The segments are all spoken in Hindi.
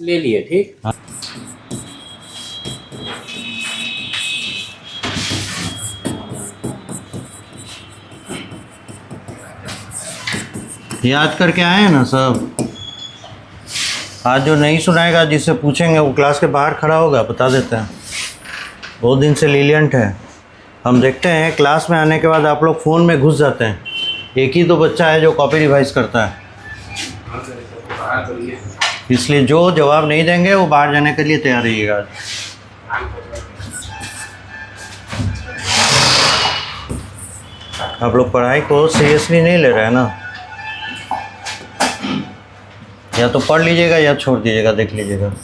ले लिए। ठीक। याद करके आए हैं ना सब। आज जो नहीं सुनाएगा जिससे पूछेंगे वो क्लास के बाहर खड़ा होगा, बता देते हैं। बहुत दिन से लीलियंट है। हम देखते हैं क्लास में आने के बाद आप लोग फ़ोन में घुस जाते हैं। एक ही तो बच्चा है जो कॉपी रिवाइज करता है, इसलिए जो जवाब नहीं देंगे वो बाहर जाने के लिए तैयार रहिएगा। आप लोग पढ़ाई को सीरियसली नहीं ले रहे हैं ना। या तो पढ़ लीजिएगा या छोड़ दीजिएगा, देख लीजिएगा।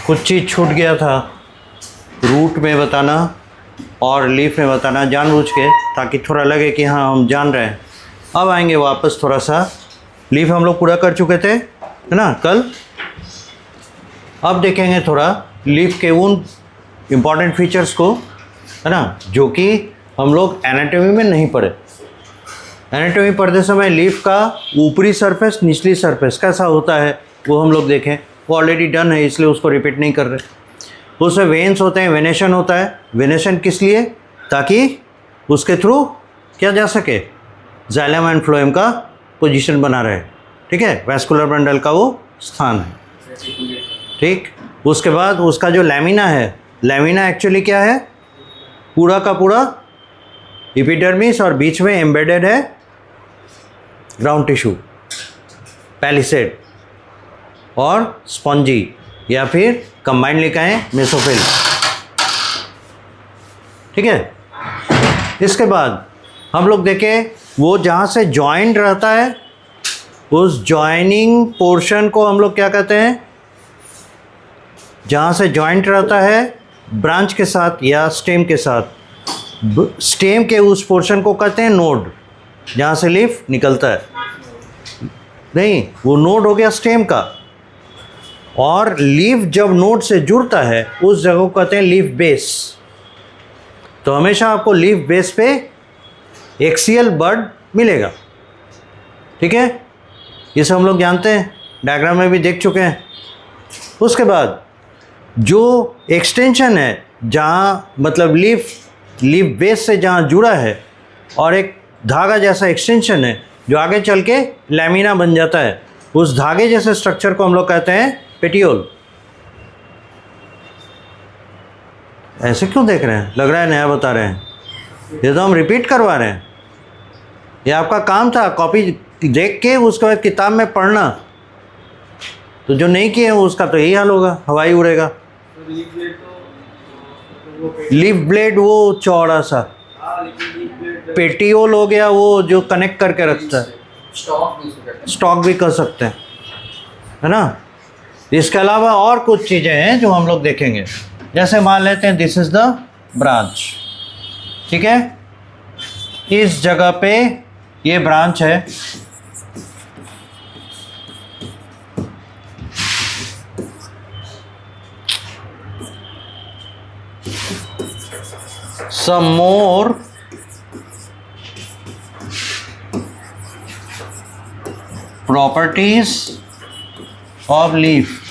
कुछ चीज़ छूट गया था, रूट में बताना और लीफ में बताना जानबूझ के, ताकि थोड़ा लगे कि हाँ हम जान रहे हैं। अब आएंगे वापस थोड़ा सा। लीफ हम लोग पूरा कर चुके थे, है ना, कल। अब देखेंगे थोड़ा लीफ के उन इम्पॉर्टेंट फीचर्स को, है ना, जो कि हम लोग एनाटॉमी में नहीं पढ़े। एनाटॉमी पढ़ते समय लीफ का ऊपरी सरफेस, निचली सरफेस कैसा होता है वो हम लोग देखें। वो ऑलरेडी डन है, इसलिए उसको रिपीट नहीं कर रहे। उसमें वेन्स होते हैं, वेनेशन होता है। वेनेशन किस लिए? ताकि उसके थ्रू क्या जा सके, जाइलम एंड फ्लोएम का पोजीशन बना रहे। ठीक है, वैस्कुलर बंडल का वो स्थान है। ठीक। उसके बाद उसका जो लैमिना है, लैमिना एक्चुअली क्या है, पूरा का पूरा एपिडर्मिस और बीच में एम्बेडेड है ग्राउंड टिश्यू, पैलिसेड और स्पॉन्जी, या फिर कंबाइंडली कहें मेसोफिल। ठीक है। इसके बाद हम लोग देखें वो जहाँ से जॉइंट रहता है, उस जॉइनिंग पोर्शन को हम लोग क्या कहते हैं? जहाँ से जॉइंट रहता है ब्रांच के साथ या स्टेम के साथ, स्टेम के उस पोर्शन को कहते हैं नोड, जहाँ से लीफ निकलता है। नहीं, वो नोड हो गया स्टेम का। और लीफ जब नोड से जुड़ता है उस जगह को कहते हैं लीफ बेस। तो हमेशा आपको लीफ बेस पे एक्सियल बड मिलेगा। ठीक है, इसे हम लोग जानते हैं, डायग्राम में भी देख चुके हैं। उसके बाद जो एक्सटेंशन है, जहाँ मतलब लीफ बेस से जहाँ जुड़ा है, और एक धागा जैसा एक्सटेंशन है जो आगे चल के लैमिना बन जाता है, उस धागे जैसे स्ट्रक्चर को हम लोग कहते हैं पेटियोल। ऐसे क्यों देख रहे हैं? लग रहा है नया बता रहे हैं। ये तो हम रिपीट करवा रहे हैं। ये आपका काम था, कॉपी देख के उसके बाद किताब में पढ़ना। तो जो नहीं किए उसका तो यही हाल होगा, हवाई उड़ेगा। लीफ ब्लेड वो चौड़ा सा, पेटियोल हो गया वो जो कनेक्ट करके रखता है, स्टॉक भी कर सकते हैं, है ना। इसके अलावा और कुछ चीज़ें हैं जो हम लोग देखेंगे। जैसे मान लेते हैं दिस इज़ द ब्रांच। ठीक है, इस जगह पे ये ब्रांच है। सम मोर प्रॉपर्टीज ऑफ लीफ।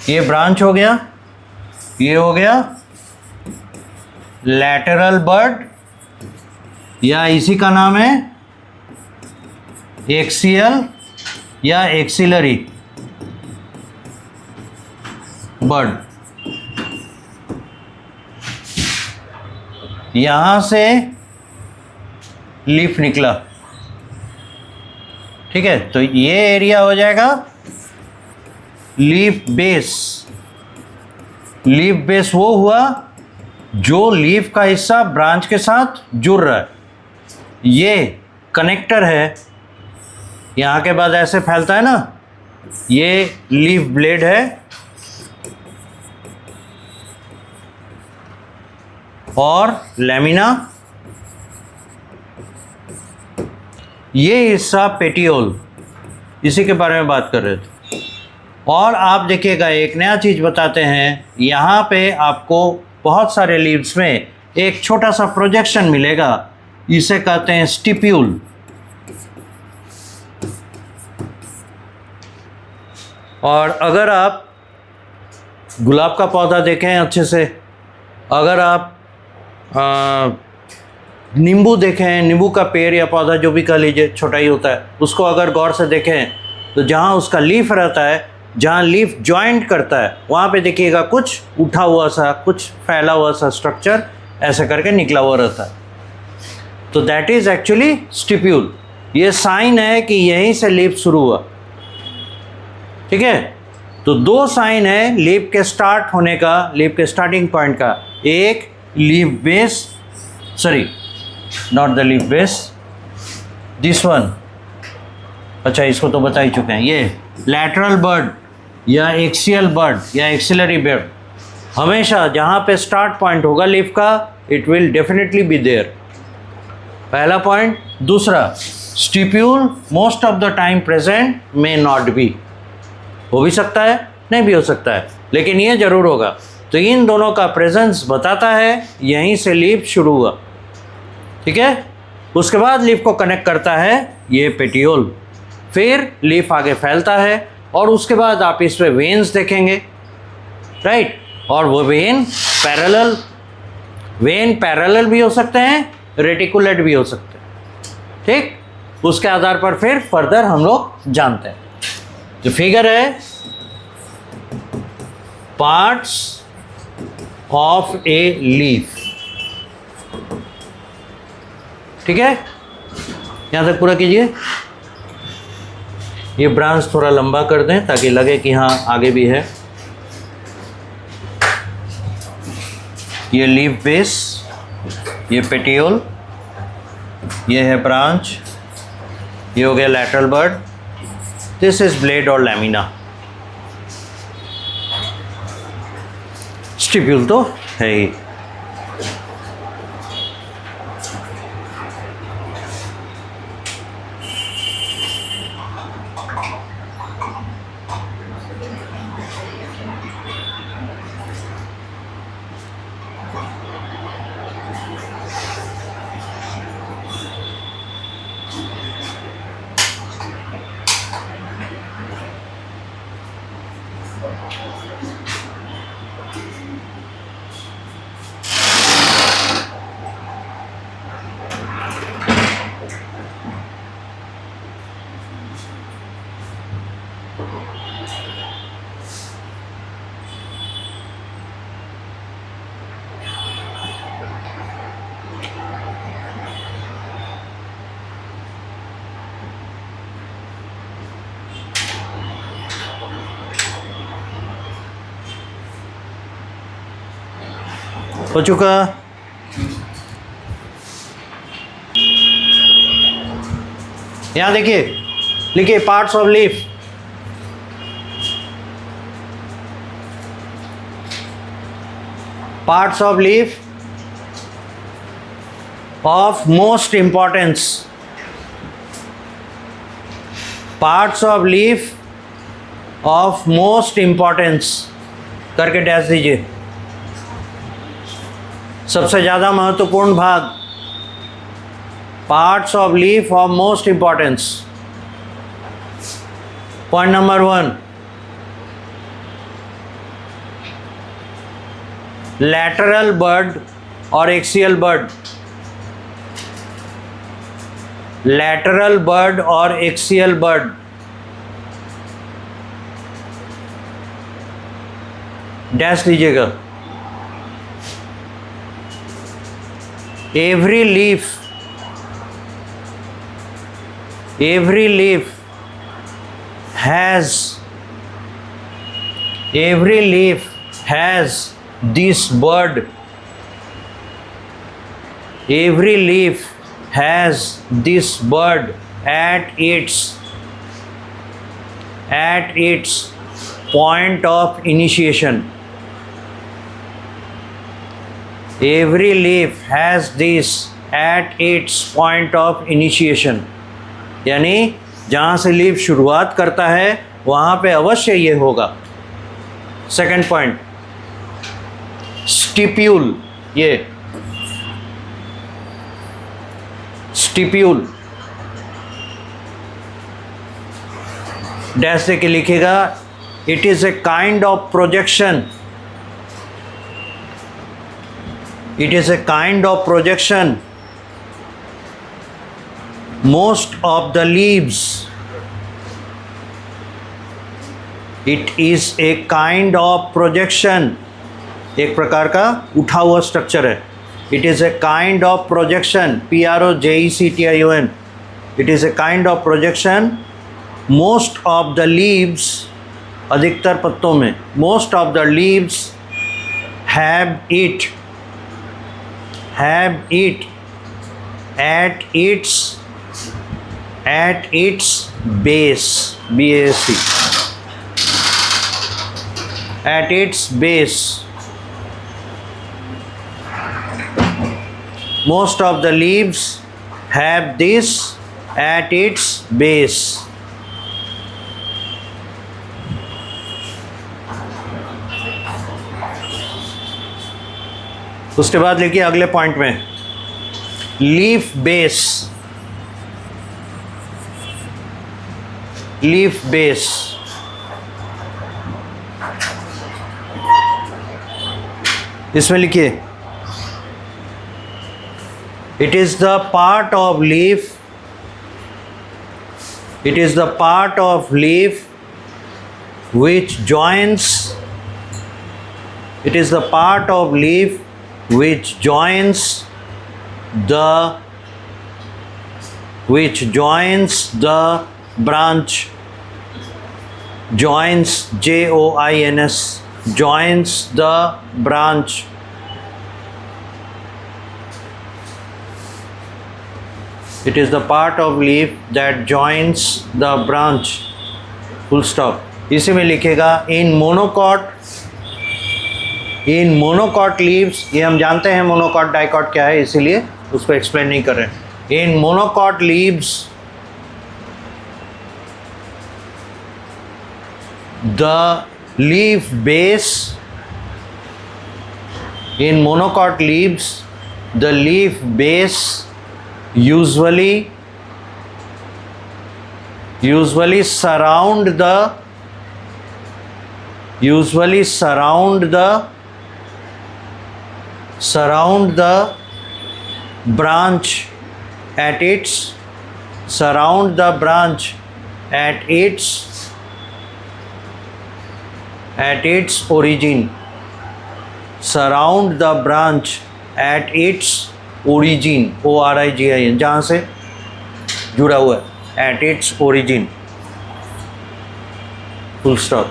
ये ब्रांच हो गया, ये हो गया लैटरल बड, या इसी का नाम है एक्सियल या एक्सिलरी बड। यहाँ से लीफ निकला। ठीक है, तो ये एरिया हो जाएगा लीफ बेस। लीफ बेस वो हुआ जो लीफ का हिस्सा ब्रांच के साथ जुड़ रहा है। ये कनेक्टर है यहाँ के बाद ऐसे फैलता है ना, ये लीफ ब्लेड है और लैमिना, ये हिस्सा पेटियोल, इसी के बारे में बात कर रहे थे। और आप देखिएगा एक नया चीज़ बताते हैं, यहाँ पे आपको बहुत सारे लीव्स में एक छोटा सा प्रोजेक्शन मिलेगा, इसे कहते हैं स्टिप्यूल। और अगर आप गुलाब का पौधा देखें अच्छे से, अगर आप नींबू देखें, नींबू का पेड़ या पौधा जो भी कह लीजिए, छोटा ही होता है, उसको अगर गौर से देखें तो जहाँ उसका लीफ रहता है, जहाँ लीफ जॉइंट करता है, वहाँ पे देखिएगा कुछ उठा हुआ सा, कुछ फैला हुआ सा स्ट्रक्चर ऐसे करके निकला हुआ रहता है। तो दैट इज़ एक्चुअली स्टिप्यूल। ये साइन है कि यहीं से लीफ शुरू हुआ। ठीक है, तो दो साइन है लीफ के स्टार्ट होने का, लीफ के स्टार्टिंग पॉइंट का। एक leaf base, sorry not the leaf base, this one, अच्छा इसको तो बता ही चुके हैं। ये लैटरल बर्ड या एक्सियल बर्ड या एक्सिलरी बर्ड, हमेशा जहाँ पे स्टार्ट पॉइंट होगा लीफ का, it will definitely be there, पहला पॉइंट। दूसरा, stipule most of the time present, may not be, हो भी सकता है नहीं भी हो सकता है, लेकिन ये जरूर होगा। तो इन दोनों का प्रेजेंस बताता है यहीं से लीफ शुरू हुआ। ठीक है, उसके बाद लीफ को कनेक्ट करता है ये पेटियोल, फिर लीफ आगे फैलता है और उसके बाद आप इस पे वेन्स देखेंगे, राइट। और वो वेन पैरेलल भी हो सकते हैं, रेटिकुलेट भी हो सकते हैं। ठीक, उसके आधार पर फिर फर्दर हम लोग जानते हैं। जो फिगर है पार्ट्स ऑफ ए लीफ, ठीक है, यहाँ तक पूरा कीजिए। ये ब्रांच थोड़ा लंबा कर दें ताकि लगे कि हाँ आगे भी है। ये लीफ बेस, ये पेटियोल, ये है ब्रांच, ये हो गया lateral bud, this is blade और लैमिना। स्टिप्यूल तो है ही। हो चुका। यहाँ देखिए, लिखिए parts of leaf. Parts of leaf of most importance, parts of leaf of most importance करके डैश दीजिए। सबसे ज़्यादा महत्वपूर्ण भाग, parts of leaf of most importance. Point number 1, lateral bud और एक्सियल बर्ड, लैटरल बर्ड और एक्सियल बर्ड। डैश दीजिएगा। every leaf has this bird, every leaf has this bird at its at its point of initiation. Every leaf has this at its point of initiation. यानी जहाँ से लीफ शुरुआत करता है वहाँ पे अवश्य ये होगा. Second point, stipule. ये स्टिप्यूल डैश से के लिखेगा. It is a kind of projection. It is a kind of projection. Most of the leaves. It is a kind of projection. एक प्रकार का उठा हुआ स्ट्रक्चर है. It is a kind of projection. PROJECTION. It is a kind of projection. Most of the leaves. अधिकतर पत्तों में. Most of the leaves have it at its base. BASE. At its base. Most of the leaves have this at its base. उसके बाद लिखिए अगले पॉइंट में, लीफ बेस. लीफ बेस इसमें लिखिए, it is the part of leaf. It is the part of leaf which joins. It is the part of leaf which joins the branch. Joins, JOINS. Joins the branch. It is the part of leaf that joins the branch. Full stop. इसी में लिखेगा in monocot. In monocot leaves, ये हम जानते हैं मोनोकॉट डाइकॉट क्या है, इसीलिए उसको एक्सप्लेन नहीं कर रहे. In monocot leaves the leaf base. In monocot leaves the leaf base usually surround the branch at its origin. Surround the branch at its origin. ORIGIN, जहाँ से जुड़ा हुआ है, at its origin. Full stop.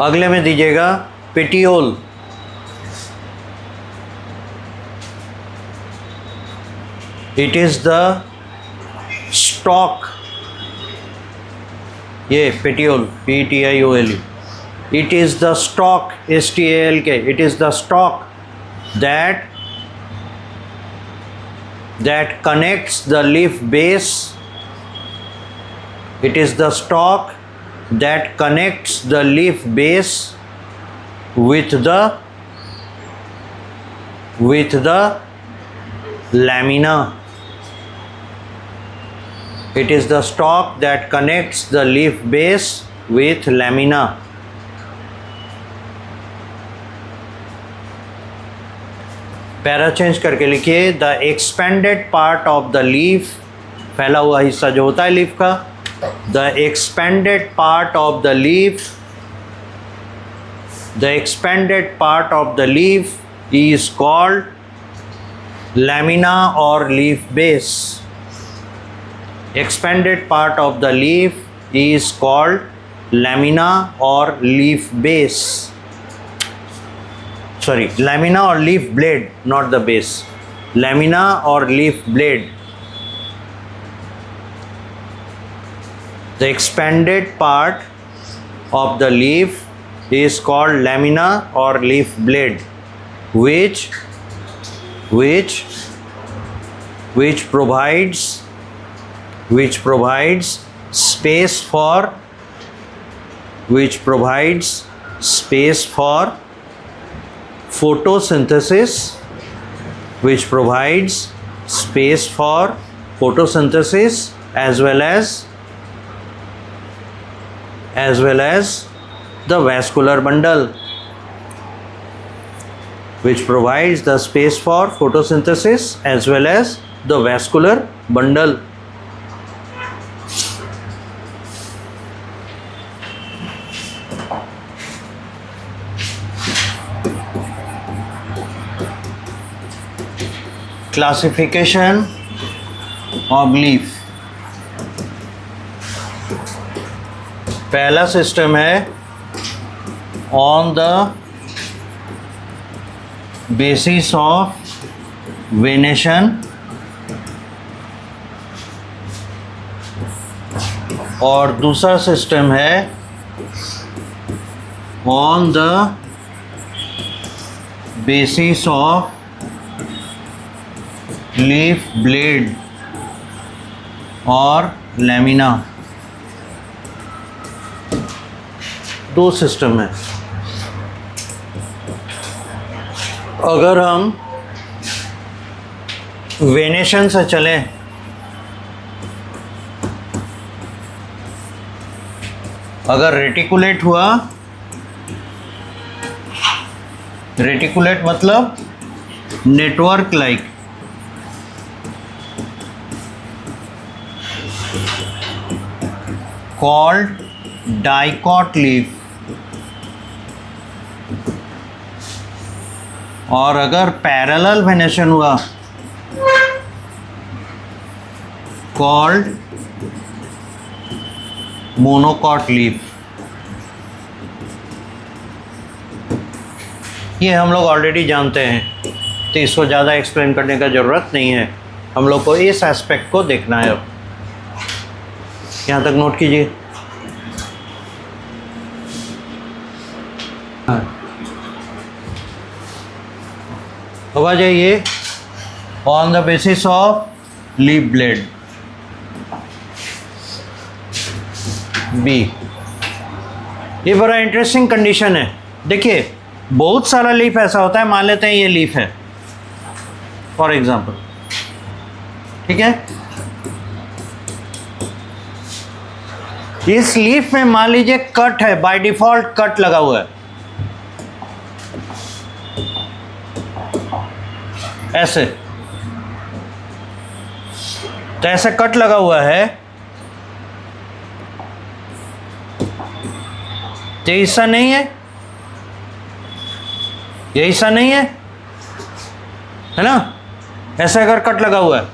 अगले में दीजिएगा petiole. It is the stalk. ये petiole, PETIOLE. It is the stalk, STALK. It is the stalk that connects the leaf base. It is the stalk that connects the leaf base with the lamina. It is the stalk that connects the leaf base with lamina. Para change करके लिखिए, the expanded part of the leaf, फैला हुआ हिस्सा जो होता है लीफ का, the expanded part of the leaf, the expanded part of the leaf is called lamina और leaf base. Expanded part of the leaf is called lamina or leaf base. Sorry, lamina or leaf blade, not the base. Lamina or leaf blade. The expanded part of the leaf is called lamina or leaf blade, which provides space for photosynthesis, as well as the vascular bundle, which provides the space for photosynthesis as well as the vascular bundle. Classification of leaf. पहला सिस्टम है on the basis of venation, और दूसरा सिस्टम है on the basis of leaf blade और लैमिना। दो सिस्टम है। अगर हम वेनेशन से चलें, अगर रेटिकुलेट हुआ, रेटिकुलेट मतलब network like, called dicot leaf, और अगर पैरेलल वेनेशन हुआ, कॉल्ड मोनोकॉट लीफ। ये हम लोग ऑलरेडी जानते हैं, तो इसको ज़्यादा एक्सप्लेन करने का ज़रूरत नहीं है। हम लोग को इस एस्पेक्ट को देखना है। अब यहाँ तक नोट कीजिए। अब आ जाइए on the basis of leaf blade B. ये बड़ा इंटरेस्टिंग कंडीशन है। देखिए, बहुत सारा लीफ ऐसा होता है, मान लेते हैं ये लीफ है फॉर एग्जांपल, ठीक है। इस लीफ में मान लीजिए कट है, बाय डिफॉल्ट कट लगा हुआ है, ऐसे। तो ऐसे कट लगा हुआ है, ये हिस्सा नहीं है, ये हिस्सा नहीं है, है ना। ऐसे अगर कट लगा हुआ है,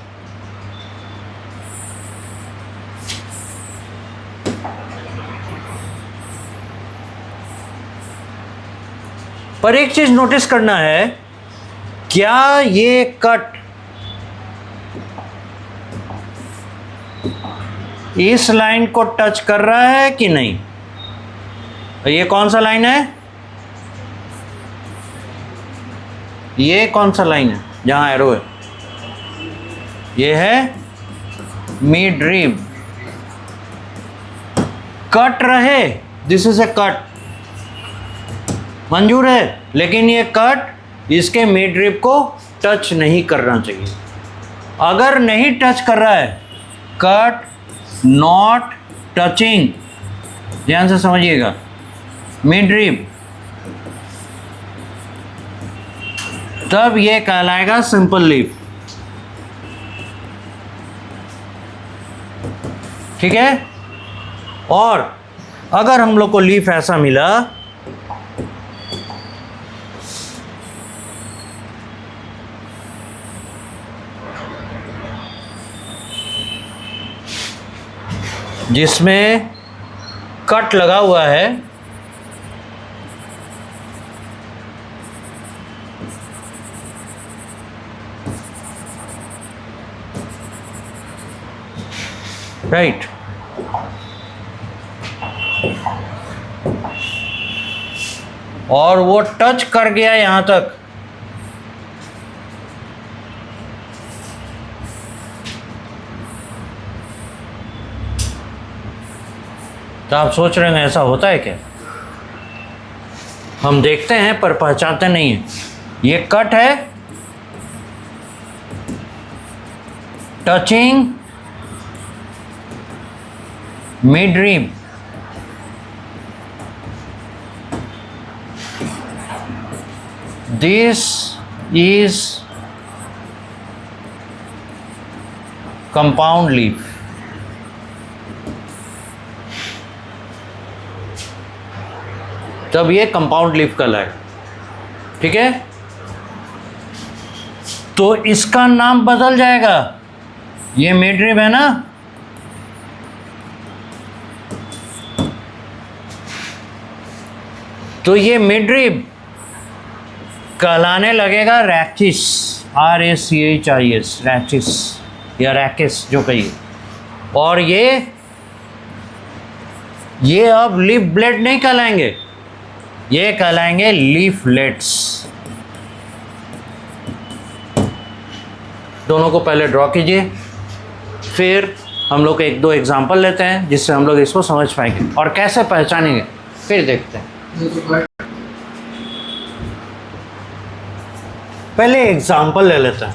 पर एक चीज नोटिस करना है, क्या ये कट इस लाइन को टच कर रहा है कि नहीं। ये कौन सा लाइन है, ये कौन सा लाइन है जहां एरो है, ये है मिड रिब। कट रहे, दिस इज ए कट, मंजूर है, लेकिन ये कट इसके मिड रिब को टच नहीं करना चाहिए। अगर नहीं टच कर रहा है, कट नॉट टचिंग, ध्यान से समझिएगा, मिड रिब, तब ये कहलाएगा सिंपल लीफ। ठीक है। और अगर हम लोग को लीफ ऐसा मिला, जिसमें कट लगा हुआ है, राइट, और वो टच कर गया यहां तक, तो आप सोच रहे हैं ऐसा होता है क्या? हम देखते हैं पर पहचानते नहीं हैं। ये कट है, touching mid rib, this is compound leaf. तब ये कंपाउंड लीफ कहलाएगा, ठीक है। तो इसका नाम बदल जाएगा। ये मिड रिब है ना, तो ये मिड रिब कहलाने लगेगा रैचिस, RACHIS, रैचिस या रैकिस जो कहिए। और ये अब लीफ ब्लेड नहीं कहलाएंगे, ये कहलाएंगे लीफलेट्स। दोनों को पहले ड्रॉ कीजिए, फिर हम लोग एक दो एग्जांपल लेते हैं जिससे हम लोग इसको समझ पाएंगे और कैसे पहचानेंगे, फिर देखते हैं। पहले एग्जांपल ले लेते हैं।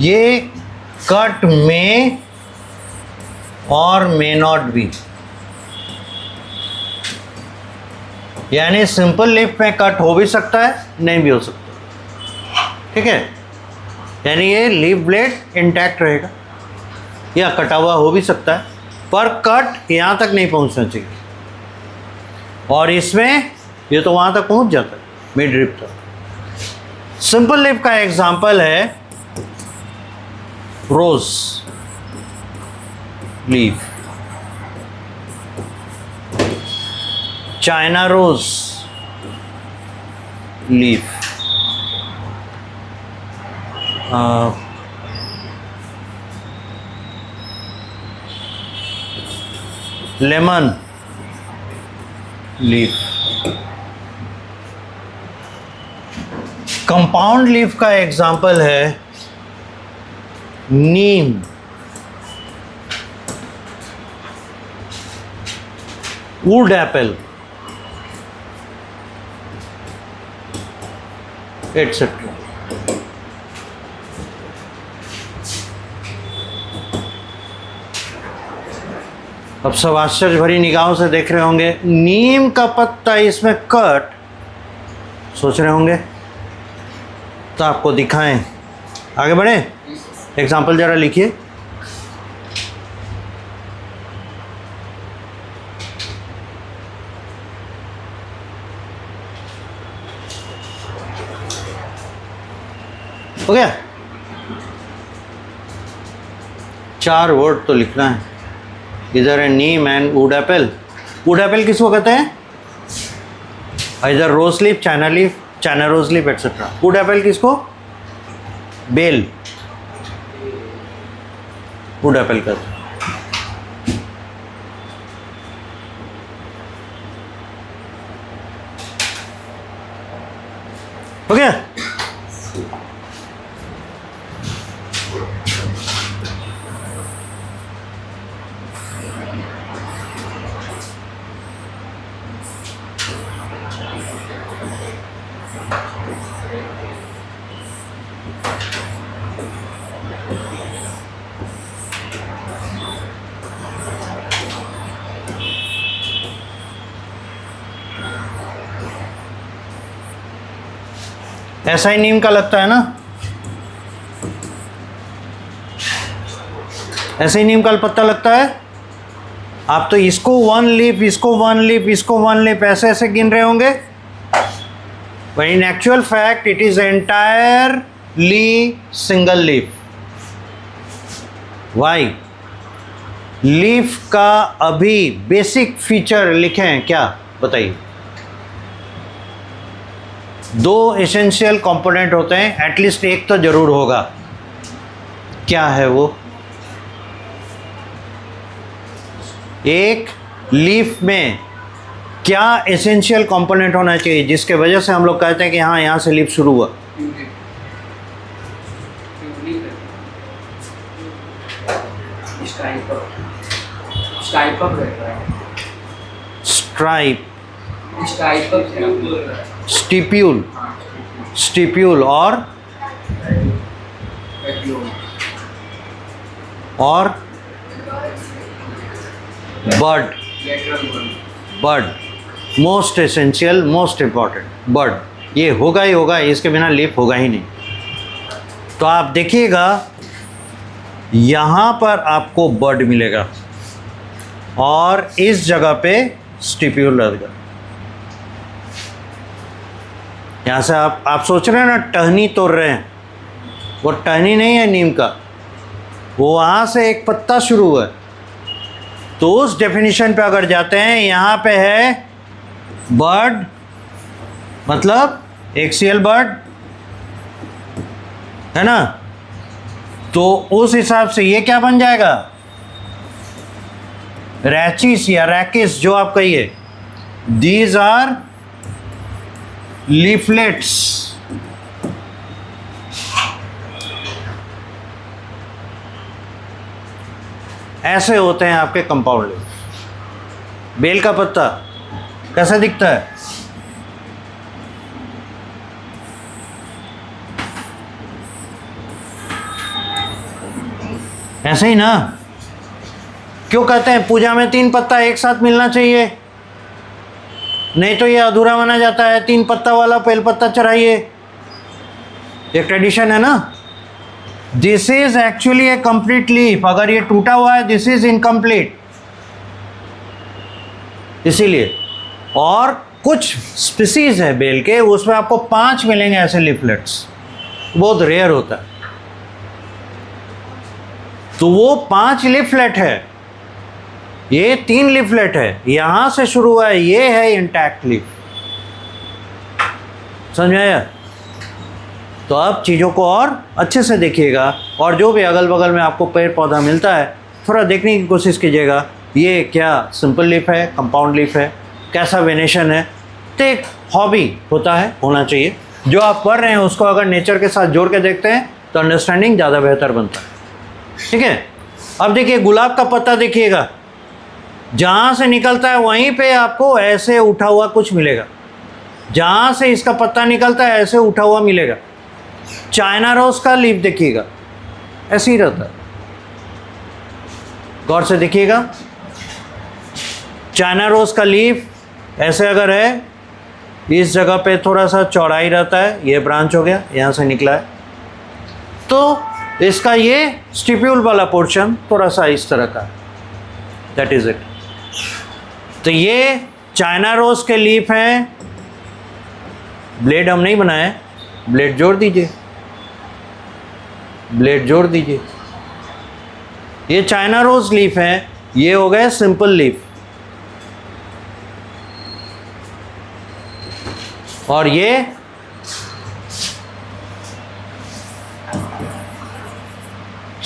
ये कट में और मे नॉट बी, यानी सिंपल लीफ में कट हो भी सकता है, नहीं भी हो सकता, ठीक है। यानी ये लीफ ब्लेड इंटैक्ट रहेगा या कटा हुआ हो भी सकता है, पर कट यहाँ तक नहीं पहुँचना चाहिए। और इसमें ये तो वहाँ तक पहुँच जाता है, मिड रिब तक। सिंपल लीफ का एग्जांपल है rose leaf, China rose leaf, lemon leaf. Compound leaf का एग्जाम्पल है नीम, वुड एप्पल, एटसेट्रा। अब सब आश्चर्य भरी निगाहों से देख रहे होंगे, नीम का पत्ता इसमें कट, सोच रहे होंगे, तो आपको दिखाएं। आगे बढ़े, एग्जाम्पल जरा लिखिए। हो गया? 4 वर्ड तो लिखना है। इधर है नीम and wood apple. Wood apple किसको कहते हैं? इधर rose leaf, China leaf, China rose leaf etcetera. Wood apple किसको? बेल, वुड एप्पल कहते हैं। हो गया? ऐसा ही नीम का लगता है ना, ऐसे ही नीम का पत्ता लगता है। आप तो इसको 1 लीफ, इसको 1 लीफ, इसको 1 लीफ ऐसे ऐसे गिन रहे होंगे, but in actual fact it is entirely single leaf. Why? Leaf का अभी बेसिक फीचर लिखे हैं क्या, बताइए। 2 एसेंशियल कंपोनेंट होते हैं, एटलीस्ट एक तो जरूर होगा। क्या है वो? एक लीफ में क्या एसेंशियल कंपोनेंट होना चाहिए जिसके वजह से हम लोग कहते हैं कि हाँ यहाँ से लीफ शुरू हुआ? स्ट्राइप, स्टिप्यूल, स्टिप्यूल और bird, bird most essential, most important bird, ये होगा ही होगा, इसके बिना लीफ होगा ही नहीं। तो आप देखिएगा यहाँ पर आपको बर्ड मिलेगा और इस जगह पे स्टिप्यूल रहेगा। यहाँ से आप सोच रहे हैं ना टहनी तोड़ रहे हैं, वो टहनी नहीं है नीम का, वो वहाँ से एक पत्ता शुरू हुआ है। तो उस डेफिनेशन पे अगर जाते हैं, यहाँ पे है बर्ड मतलब एक्सियल बर्ड है ना, तो उस हिसाब से ये क्या बन जाएगा? रैचिस या रैकिस जो आप कहिए, दीज आर लीफलेट्स। ऐसे होते हैं आपके कंपाउंड लीफ। बेल का पत्ता कैसा दिखता है? ऐसे ही ना। क्यों कहते हैं पूजा में 3 पत्ता एक साथ मिलना चाहिए, नहीं तो ये अधूरा माना जाता है, 3 पत्ता वाला बेल पत्ता चढ़ाइए, एक ट्रेडिशन है ना। This is actually A complete leaf, अगर ये टूटा हुआ है दिस इज इनकम्प्लीट, इसीलिए। और कुछ स्पीसीज है बेल के, उसमें आपको 5 मिलेंगे ऐसे लीफलेट्स, बहुत रेयर होता है। तो वो 5 लीफलेट है, ये 3 लीफलेट है, यहां से शुरू हुआ है, ये है इंटैक्ट लीफ। समझ में आया? तो अब चीज़ों को और अच्छे से देखिएगा, और जो भी अगल बगल में आपको पेड़ पौधा मिलता है थोड़ा देखने की कोशिश कीजिएगा, ये क्या सिंपल लीफ है, कंपाउंड लीफ है, कैसा वेनेशन है। तो एक हॉबी होता है, होना चाहिए, जो आप पढ़ रहे हैं उसको अगर नेचर के साथ जोड़ के देखते हैं तो अंडरस्टैंडिंग ज़्यादा बेहतर बनता है। ठीक है, अब देखिए गुलाब का पत्ता देखिएगा, जहाँ से निकलता है वहीं पे आपको ऐसे उठा हुआ कुछ मिलेगा, जहाँ से इसका पत्ता निकलता है ऐसे उठा हुआ मिलेगा। चाइना रोज का लीफ देखिएगा, ऐसे ही रहता है, गौर से देखिएगा। चाइना रोज का लीफ ऐसे अगर है, इस जगह पे थोड़ा सा चौड़ाई रहता है, ये ब्रांच हो गया, यहाँ से निकला है, तो इसका ये स्टिप्यूल वाला पोर्शन थोड़ा सा इस तरह का, दैट इज इट। तो ये चाइना रोज के लीफ हैं। ब्लेड हम नहीं बनाए, ब्लेड जोड़ दीजिए, ब्लेड जोड़ दीजिए। ये चाइना रोज लीफ हैं, ये हो गए सिंपल लीफ, और ये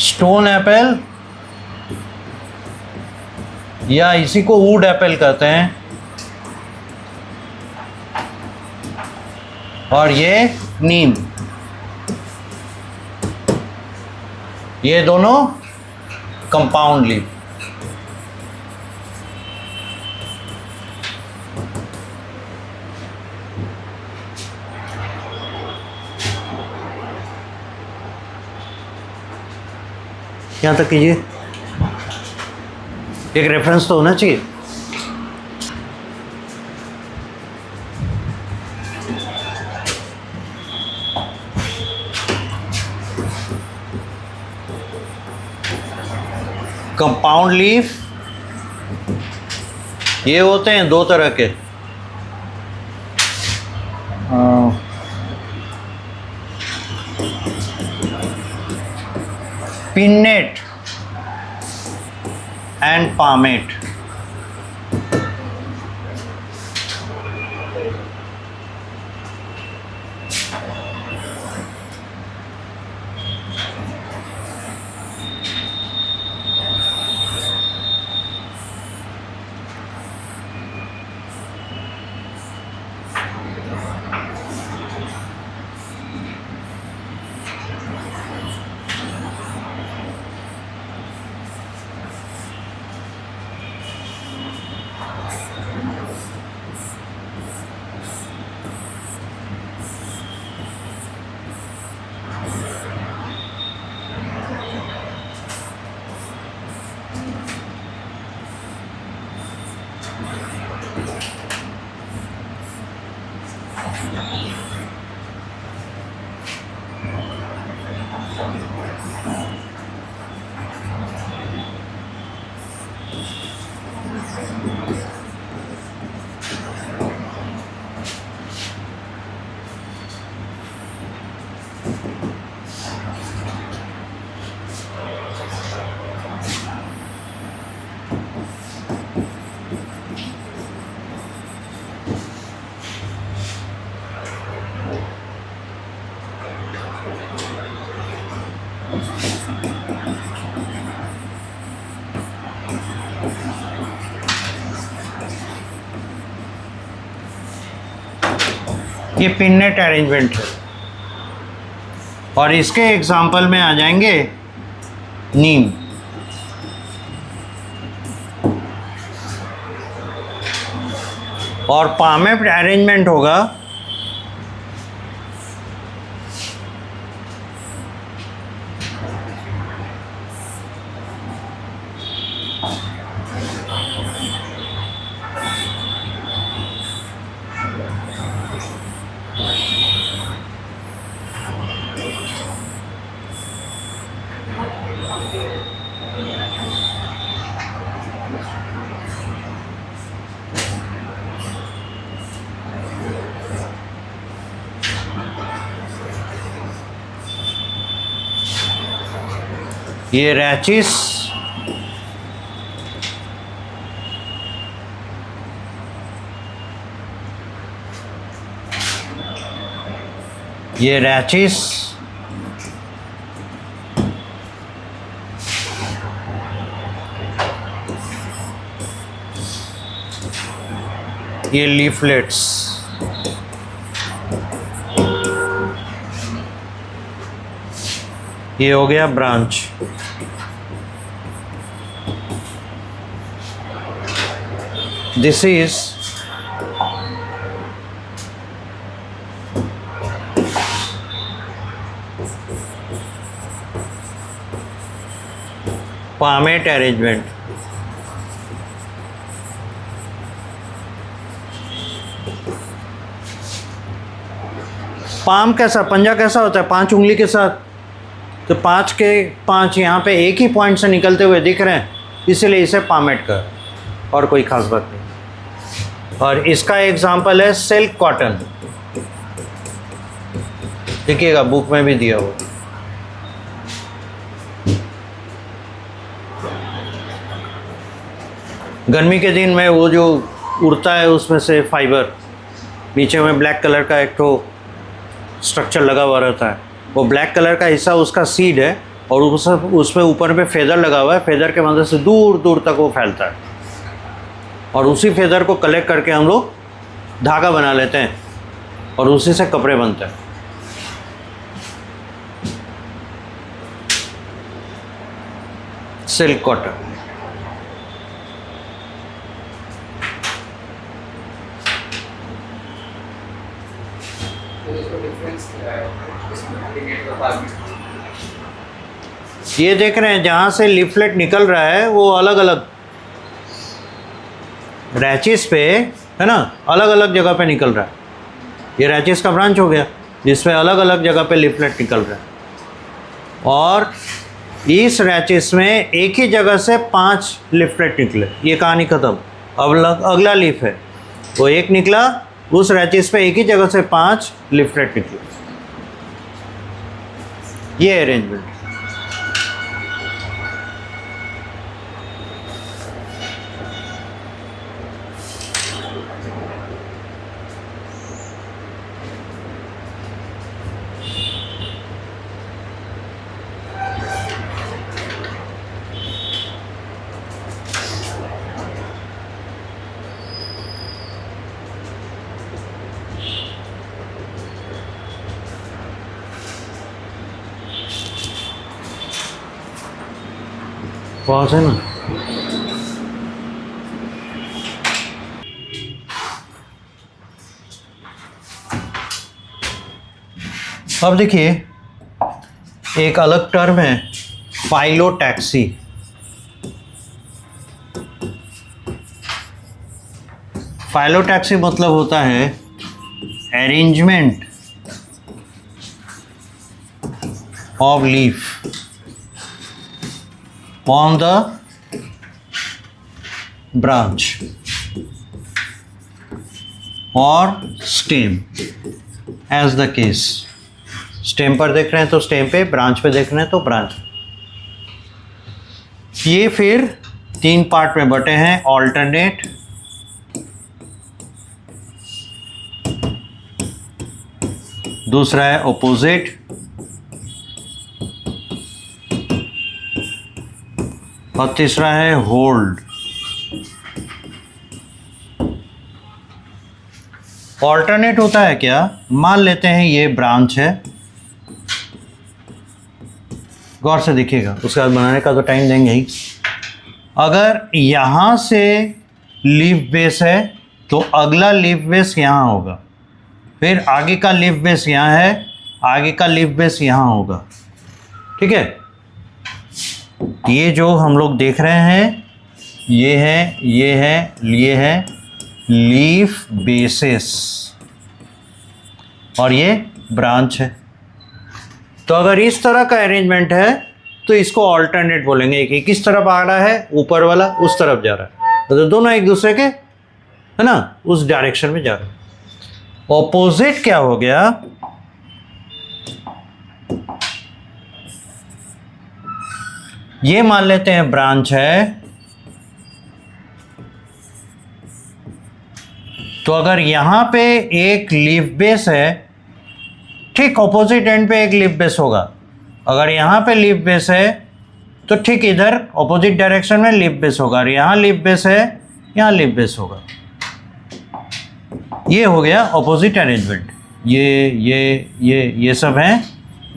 स्टोन एप्पल या इसी को वुड एप्पल कहते हैं, और ये नीम, ये दोनों कंपाउंड लीफ। यहाँ तक कीजिए, एक रेफरेंस तो होना चाहिए। कंपाउंड लीफ ये होते हैं 2 तरह के, पिन्नेट एंड पामेट। ये पिननेट अरेंजमेंट है और इसके एग्जाम्पल में आ जाएंगे नीम। और पामेट अरेंजमेंट होगा ये रैचिस, ये रैचिस, ये लीफलेट्स, ये हो गया branch. This is palmate arrangement. Palm कैसा, पंजा कैसा होता है? 5 उंगली के साथ, तो 5 के 5 यहाँ पे एक ही पॉइंट से निकलते हुए दिख रहे हैं, इसीलिए इसे पामेट का, और कोई खास बात नहीं। और इसका एग्जाम्पल है सिल्क कॉटन, देखिएगा बुक में भी दिया हुआ। गर्मी के दिन में वो जो उड़ता है उसमें से फाइबर, नीचे में ब्लैक कलर का एक तो स्ट्रक्चर लगा हुआ रहता है, वो ब्लैक कलर का हिस्सा उसका सीड है, और उसमें ऊपर में फेदर लगा हुआ है, फेदर के मदद से दूर दूर तक वो फैलता है, और उसी फेदर को कलेक्ट करके हम लोग धागा बना लेते हैं और उसी से कपड़े बनते हैं। Silk cotton. ये देख रहे हैं जहाँ से लीफलेट निकल रहा है वो अलग अलग रैचिस पे है ना, अलग अलग जगह पे निकल रहा है। ये रैचिस का ब्रांच हो गया जिसमें अलग अलग जगह पे लीफलेट निकल रहा है, और इस रैचिस में एक ही जगह से 5 लीफलेट निकले। ये कहानी ख़त्म। अब अगला लीफ है, वो एक निकला, उस रैचिस पे एक ही जगह से 5 लीफलेट निकले। ये अरेंजमेंट। पास है ना, अब देखिए एक अलग टर्म है फाइलोटैक्सी। फाइलोटैक्सी मतलब होता है arrangement of leaf on the branch और stem as the case. Stem पर देख रहे हैं तो स्टेम पे, ब्रांच पे देख रहे हैं तो ब्रांच। ये फिर 3 पार्ट में बटे हैं, ऑल्टरनेट, दूसरा है ओपोजिट, और तीसरा है होल्ड। ऑल्टरनेट होता है क्या, मान लेते हैं ये ब्रांच है, गौर से देखिएगा, उसके बाद बनाने का तो टाइम देंगे ही। अगर यहाँ से लीफ बेस है तो अगला लीफ बेस यहाँ होगा, फिर आगे का लीफ बेस यहाँ है, आगे का लीफ बेस यहाँ होगा। ठीक है, ये जो हम लोग देख रहे हैं ये है लीफ बेसिस और ये ब्रांच है। तो अगर इस तरह का अरेंजमेंट है तो इसको ऑल्टरनेट बोलेंगे कि किस तरफ आ रहा है, ऊपर वाला उस तरफ जा रहा है, तो दोनों एक दूसरे के, है ना, उस डायरेक्शन में जा रहे हैं। ऑपोजिट क्या हो गया, ये मान लेते हैं ब्रांच है, तो अगर यहां पे एक लीफ बेस है, ठीक ऑपोजिट एंड पे एक लीफ बेस होगा। अगर यहां पे लीफ बेस है तो ठीक इधर ऑपोजिट डायरेक्शन में लीफ बेस होगा, और यहां लीफ बेस है, यहां लीफ बेस होगा। ये हो गया ऑपोजिट अरेंजमेंट। ये सब हैं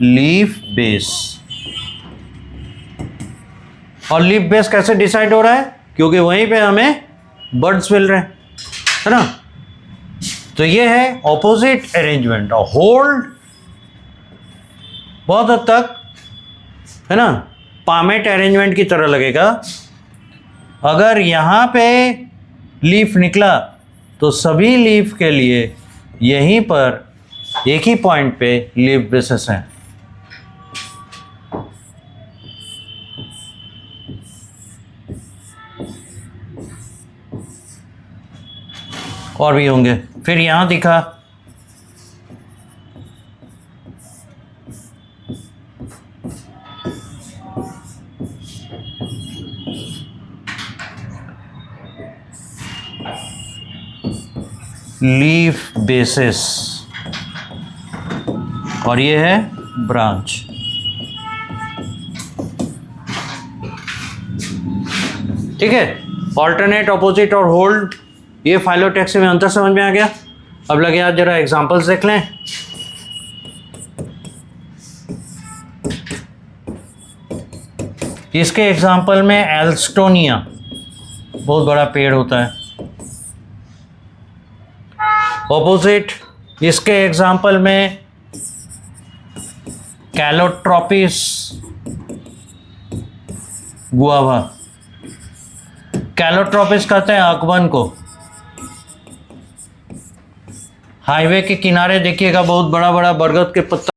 लीफ बेस। और लीफ बेस कैसे डिसाइड हो रहा है, क्योंकि वहीं पे हमें बर्ड्स मिल रहे हैं, है ना। तो ये है ऑपोजिट अरेंजमेंट। और होल्ड बहुत हद तक, है ना, पामेट अरेंजमेंट की तरह लगेगा। अगर यहाँ पे लीफ निकला तो सभी लीफ के लिए यहीं पर एक ही पॉइंट पे लीफ बेसेस हैं। और भी होंगे। फिर यहां दिखा लीफ बेसिस और ये है ब्रांच। ठीक है, ऑल्टरनेट, ऑपोजिट और होल्ड, ये फाइलोटैक्सी में अंतर समझ में आ गया। अब लगे आज जरा एग्जांपल्स देख लें। इसके एग्जांपल में एल्स्टोनिया बहुत बड़ा पेड़ होता है। ऑपोजिट इसके एग्जांपल में कैलोट्रोपिस गुआवा। कैलोट्रोपिस कहते हैं अकबन को। हाईवे के किनारे देखिएगा बहुत बड़ा बड़ा बरगद के पत्ता